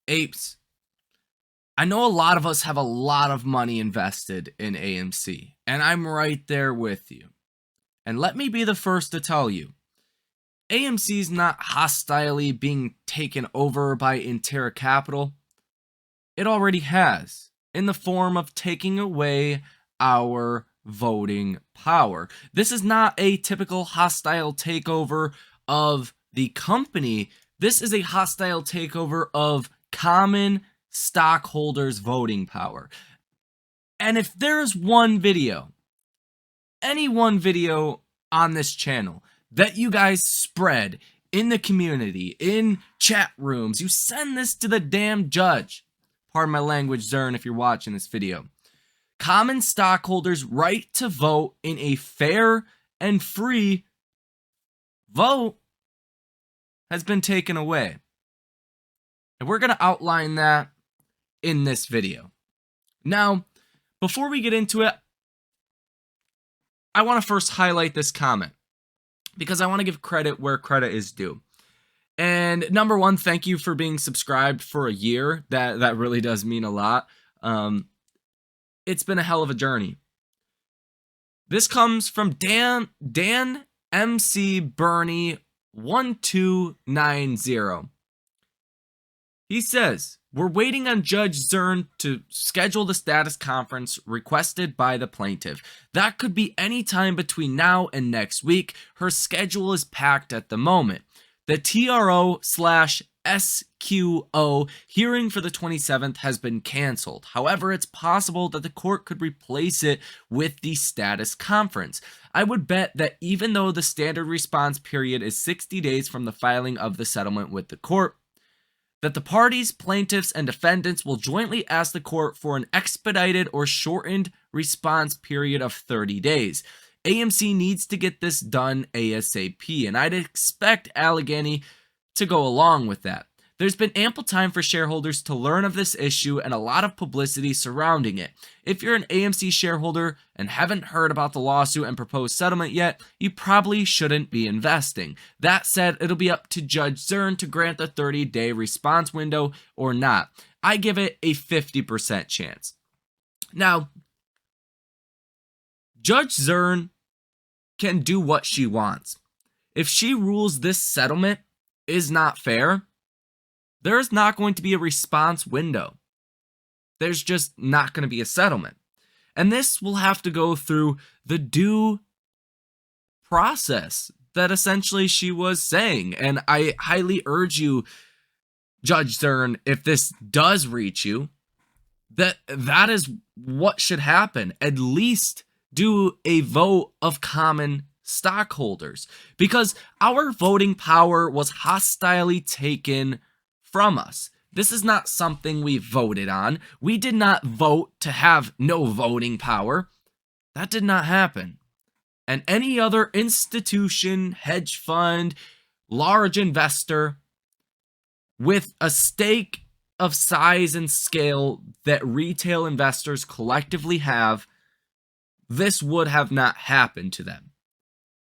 Apes, I know a lot of us have a lot of money invested in AMC, and I'm right there with you. And let me be the first to tell you, AMC's not hostilely being taken over by Intera Capital. It already has, in the form of taking away our voting power. This is not a typical hostile takeover of the company. This is a hostile takeover of common stockholders' voting power. And if there's one video, any one video on this channel that you guys spread in the community, in chat rooms, you send this to the damn judge. Pardon my language, Zurn, if you're watching this video. Common stockholders' right to vote in a fair and free vote has been taken away. And we're going to outline that in this video. Now, before we get into it, I want to first highlight this comment because I want to give credit where credit is due. And number one, thank you for being subscribed for a year. That really does mean a lot. It's been a hell of a journey. This comes from Dan MC Bernie 1290. He says, we're waiting on Judge Zurn to schedule the status conference requested by the plaintiff. That could be any time between now and next week. Her schedule is packed at the moment. The TRO/SQO hearing for the 27th has been canceled. However, it's possible that the court could replace it with the status conference. I would bet that even though the standard response period is 60 days from the filing of the settlement with the court, that the parties, plaintiffs, and defendants will jointly ask the court for an expedited or shortened response period of 30 days. AMC needs to get this done ASAP, and I'd expect Allegheny to go along with that. There's been ample time for shareholders to learn of this issue and a lot of publicity surrounding it. If you're an AMC shareholder and haven't heard about the lawsuit and proposed settlement yet, you probably shouldn't be investing. That said, it'll be up to Judge Zurn to grant the 30-day response window or not. I give it a 50% chance. Now, Judge Zurn can do what she wants. If she rules this settlement is not fair, there's not going to be a response window. There's just not going to be a settlement. And this will have to go through the due process that essentially she was saying. And I highly urge you, Judge Zurn, if this does reach you, that is what should happen. At least do a vote of common stockholders, because our voting power was hostilely taken from us. This is not something we voted on. We did not vote to have no voting power. That did not happen. And any other institution, hedge fund, large investor with a stake of size and scale that retail investors collectively have, this would have not happened to them.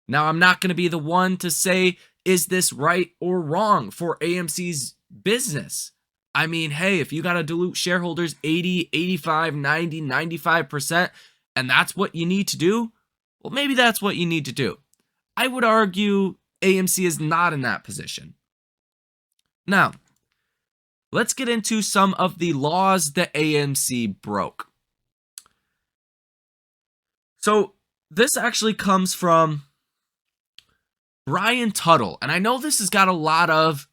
Now, I'm not going to be the one to say, is this right or wrong for AMC's business? I mean, hey, if you got to dilute shareholders 80, 85, 90, 95%, and that's what you need to do, well, maybe that's what you need to do. I would argue AMC is not in that position. Now, let's get into some of the laws that AMC broke. So, this actually comes from Brian Tuttle, and I know this has got a lot of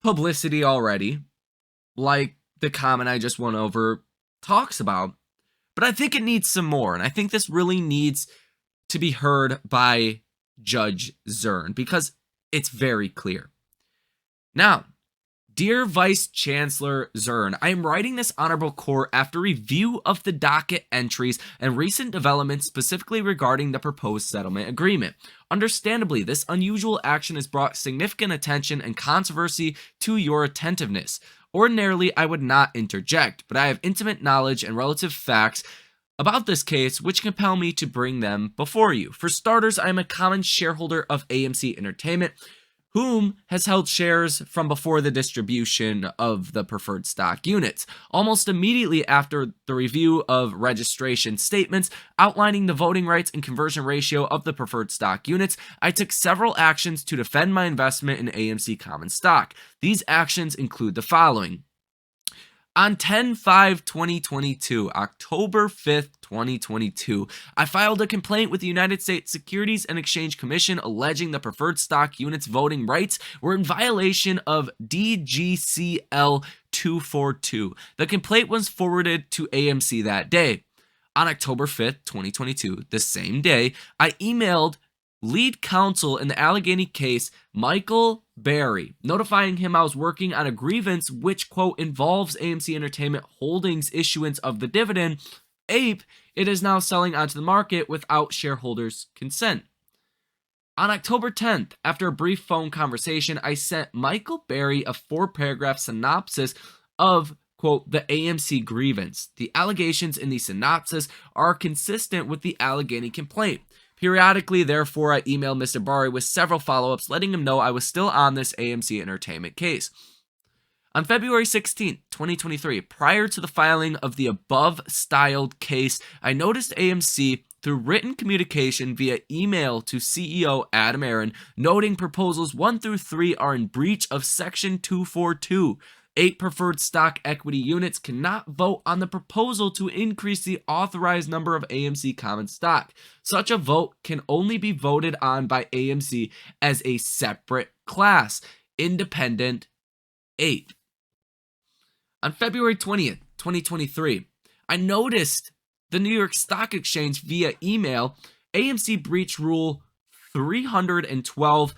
publicity already, like the comment I just went over talks about, but I think it needs some more, and I think this really needs to be heard by Judge Zurn because it's very clear. Now, dear Vice Chancellor Zurn, I am writing this honorable court after review of the docket entries and recent developments specifically regarding the proposed settlement agreement. Understandably, this unusual action has brought significant attention and controversy to your attentiveness. Ordinarily, I would not interject, but I have intimate knowledge and relative facts about this case which compel me to bring them before you. For starters, I am a common shareholder of AMC Entertainment, whom has held shares from before the distribution of the preferred stock units. Almost immediately after the review of registration statements outlining the voting rights and conversion ratio of the preferred stock units, I took several actions to defend my investment in AMC Common stock. These actions include the following. On 10/5/2022, October 5th, 2022, I filed a complaint with the United States Securities and Exchange Commission alleging the preferred stock units voting rights were in violation of DGCL 242. The complaint was forwarded to AMC that day. On October 5th, 2022, the same day, I emailed lead counsel in the Allegheny case, Michael Berry, notifying him I was working on a grievance which, quote, involves AMC Entertainment Holdings issuance of the dividend. It is now selling onto the market without shareholders' consent. On October 10th, after a brief phone conversation, I sent Michael Berry a 4-paragraph synopsis of, quote, the AMC grievance. The allegations in the synopsis are consistent with the Allegheny complaint. Periodically, therefore, I emailed Mr. Berry with several follow-ups, letting him know I was still on this AMC Entertainment case. On February 16, 2023, prior to the filing of the above-styled case, I noticed AMC through written communication via email to CEO Adam Aron, noting proposals 1 through 3 are in breach of Section 242. 8 preferred stock equity units cannot vote on the proposal to increase the authorized number of AMC common stock. Such a vote can only be voted on by AMC as a separate class, independent 8. On February 20th, 2023, I noticed the New York Stock Exchange via email AMC breach Rule 312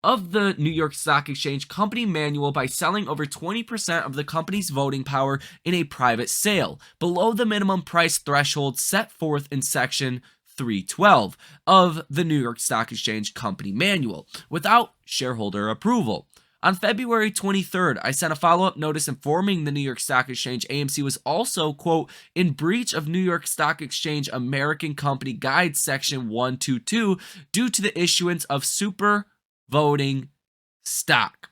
of the New York Stock Exchange Company Manual by selling over 20% of the company's voting power in a private sale, below the minimum price threshold set forth in Section 312 of the New York Stock Exchange Company Manual, without shareholder approval. On February 23rd, I sent a follow-up notice informing the New York Stock Exchange AMC was also, quote, in breach of New York Stock Exchange American Company Guide Section 122 due to the issuance of super voting stock.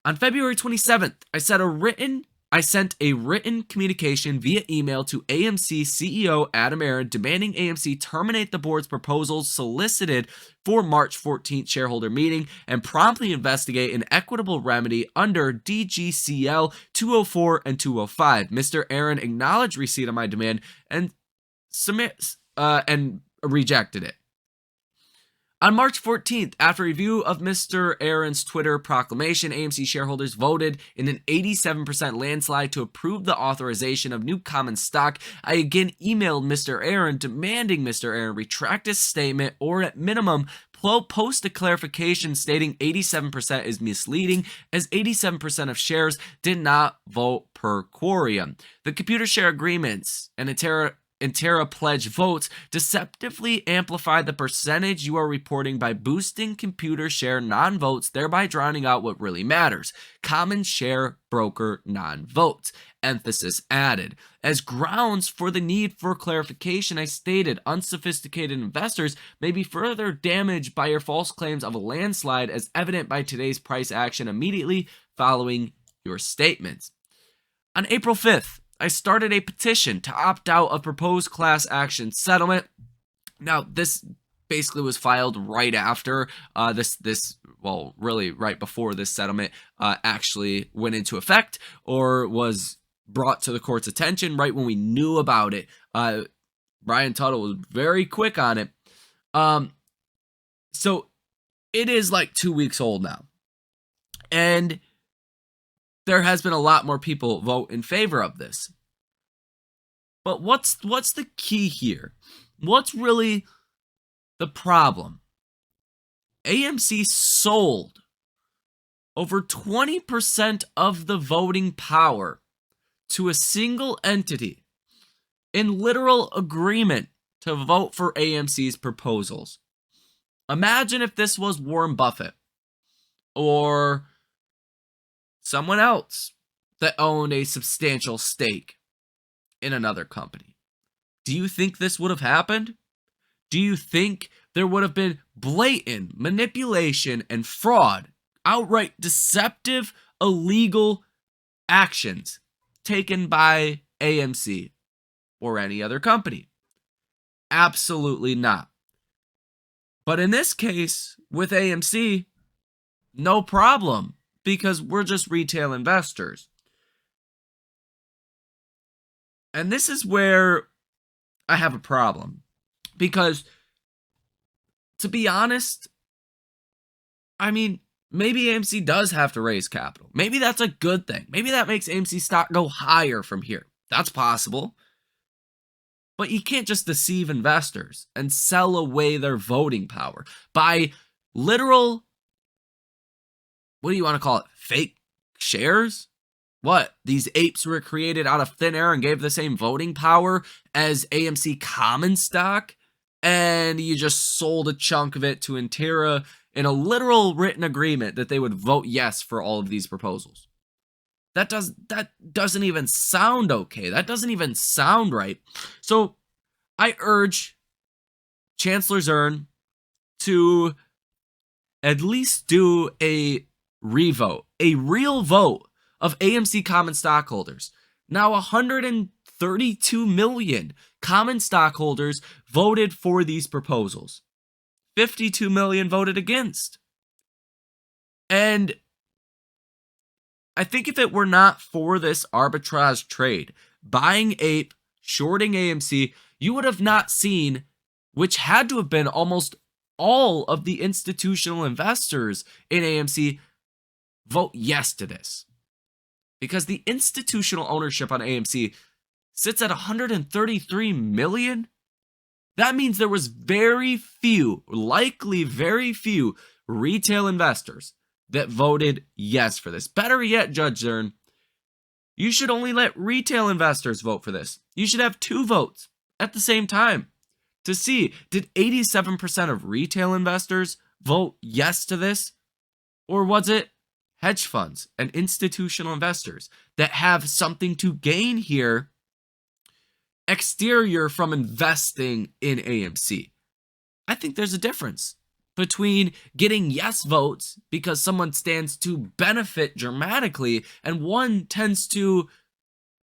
On February 27th, I sent a written communication via email to AMC CEO Adam Aron demanding AMC terminate the board's proposals solicited for March 14th shareholder meeting and promptly investigate an equitable remedy under DGCL 204 and 205. Mr. Aron acknowledged receipt of my demand and rejected it. On March 14th, after review of Mr. Aron's Twitter proclamation, AMC shareholders voted in an 87% landslide to approve the authorization of new common stock. I again emailed Mr. Aron demanding Mr. Aron retract his statement or at minimum post a clarification stating 87% is misleading as 87% of shares did not vote per quorum. The computer share agreements and Intera pledge votes deceptively amplify the percentage you are reporting by boosting computer share non-votes, thereby drowning out what really matters. Common share broker non-votes. Emphasis added. As grounds for the need for clarification, I stated unsophisticated investors may be further damaged by your false claims of a landslide as evident by today's price action immediately following your statements. On April 5th, I started a petition to opt out of proposed class action settlement. Now, this basically was filed right after really right before this settlement actually went into effect or was brought to the court's attention, right when we knew about it. Brian Tuttle was very quick on it. So it is like 2 weeks old now. And there has been a lot more people vote in favor of this. But what's the key here? What's really the problem? AMC sold over 20% of the voting power to a single entity in literal agreement to vote for AMC's proposals. Imagine if this was Warren Buffett or someone else that owned a substantial stake in another company. Do you think this would have happened? Do you think there would have been blatant manipulation and fraud, outright deceptive, illegal actions taken by AMC or any other company? Absolutely not. But in this case, with AMC, no problem, because we're just retail investors. And this is where I have a problem. Because, to be honest, I mean, maybe AMC does have to raise capital. Maybe that's a good thing. Maybe that makes AMC stock go higher from here. That's possible. But you can't just deceive investors and sell away their voting power by literal, what do you want to call it, fake shares? What, these apes were created out of thin air and gave the same voting power as AMC Common stock? And you just sold a chunk of it to Intera in a literal written agreement that they would vote yes for all of these proposals. That doesn't even sound okay. That doesn't even sound right. So I urge Chancellor Zurn to at least do a revote, a real vote of AMC Common stockholders. Now 132 million common stockholders voted for these proposals. 52 million voted against. And I think if it were not for this arbitrage trade, buying ape, shorting AMC, you would have not seen, which had to have been almost all of the institutional investors in AMC, vote yes to this. Because the institutional ownership on AMC sits at 133 million. That means there was very few, likely very few, retail investors that voted yes for this. Better yet, Judge Zurn, you should only let retail investors vote for this. You should have 2 votes at the same time to see, did 87% of retail investors vote yes to this? Or was it hedge funds and institutional investors that have something to gain here exterior from investing in AMC? I think there's a difference between getting yes votes because someone stands to benefit dramatically and one tends to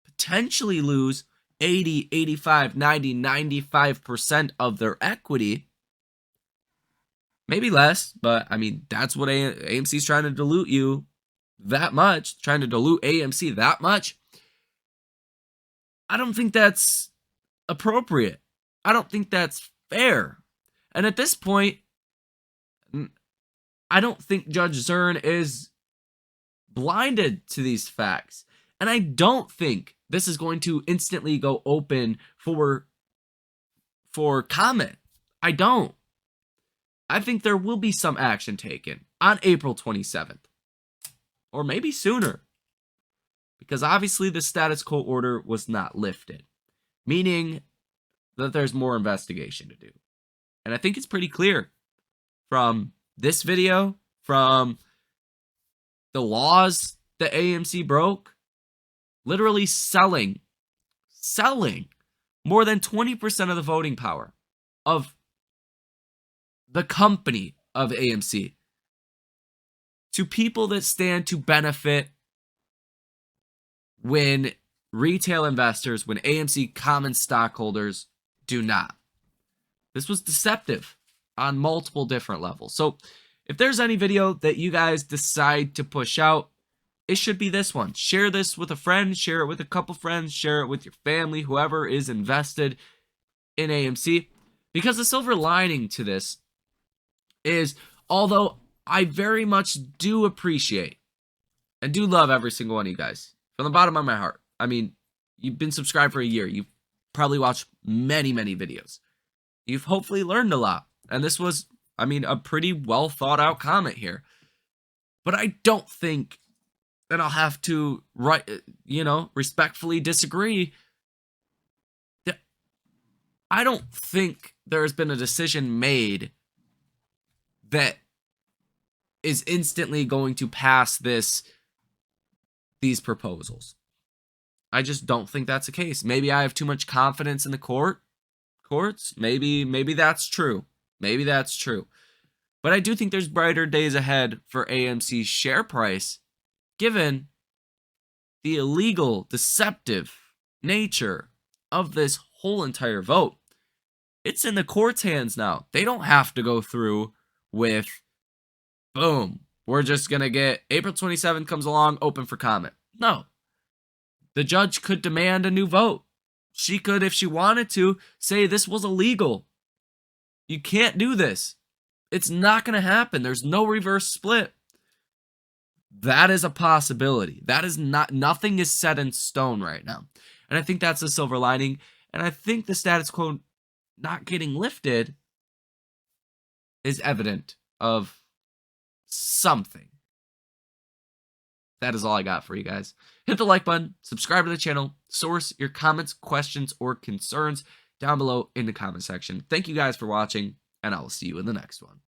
potentially lose 80, 85, 90, 95% of their equity. Maybe less, but I mean, that's what AMC's trying to dilute you that much, trying to dilute AMC that much. I don't think that's appropriate. I don't think that's fair. And at this point, I don't think Judge Zurn is blinded to these facts. And I don't think this is going to instantly go open for comment. I don't. I think there will be some action taken on April 27th. Or maybe sooner. Because obviously the status quo order was not lifted. Meaning that there's more investigation to do. And I think it's pretty clear from this video, from the laws that AMC broke, literally selling more than 20% of the voting power of the company of AMC to people that stand to benefit when retail investors, when AMC common stockholders do not. This was deceptive on multiple different levels. So if there's any video that you guys decide to push out, it should be this one. Share this with a friend, share it with a couple friends, share it with your family, whoever is invested in AMC. Because the silver lining to this is, although I very much do appreciate and do love every single one of you guys from the bottom of my heart. I mean, you've been subscribed for a year. You've probably watched many, many videos. You've hopefully learned a lot. And this was, I mean, a pretty well thought out comment here. But I don't think that I'll have to, respectfully disagree. I don't think there's been a decision made that is instantly going to pass these proposals. I just don't think that's the case. Maybe I have too much confidence in the court. courts. Maybe that's true. Maybe that's true. But I do think there's brighter days ahead for AMC's share price, given the illegal, deceptive nature of this whole entire vote. It's in the court's hands now. They don't have to go through with, boom, we're just going to get April 27th comes along, open for comment. No. The judge could demand a new vote. She could, if she wanted to, say this was illegal. You can't do this. It's not going to happen. There's no reverse split. That is a possibility. That is nothing is set in stone right now. And I think that's the silver lining. And I think the status quo not getting lifted is evident of something. That is all I got for you guys. Hit the like button, subscribe to the channel, source your comments, questions, or concerns down below in the comment section. Thank you guys for watching, and I will see you in the next one.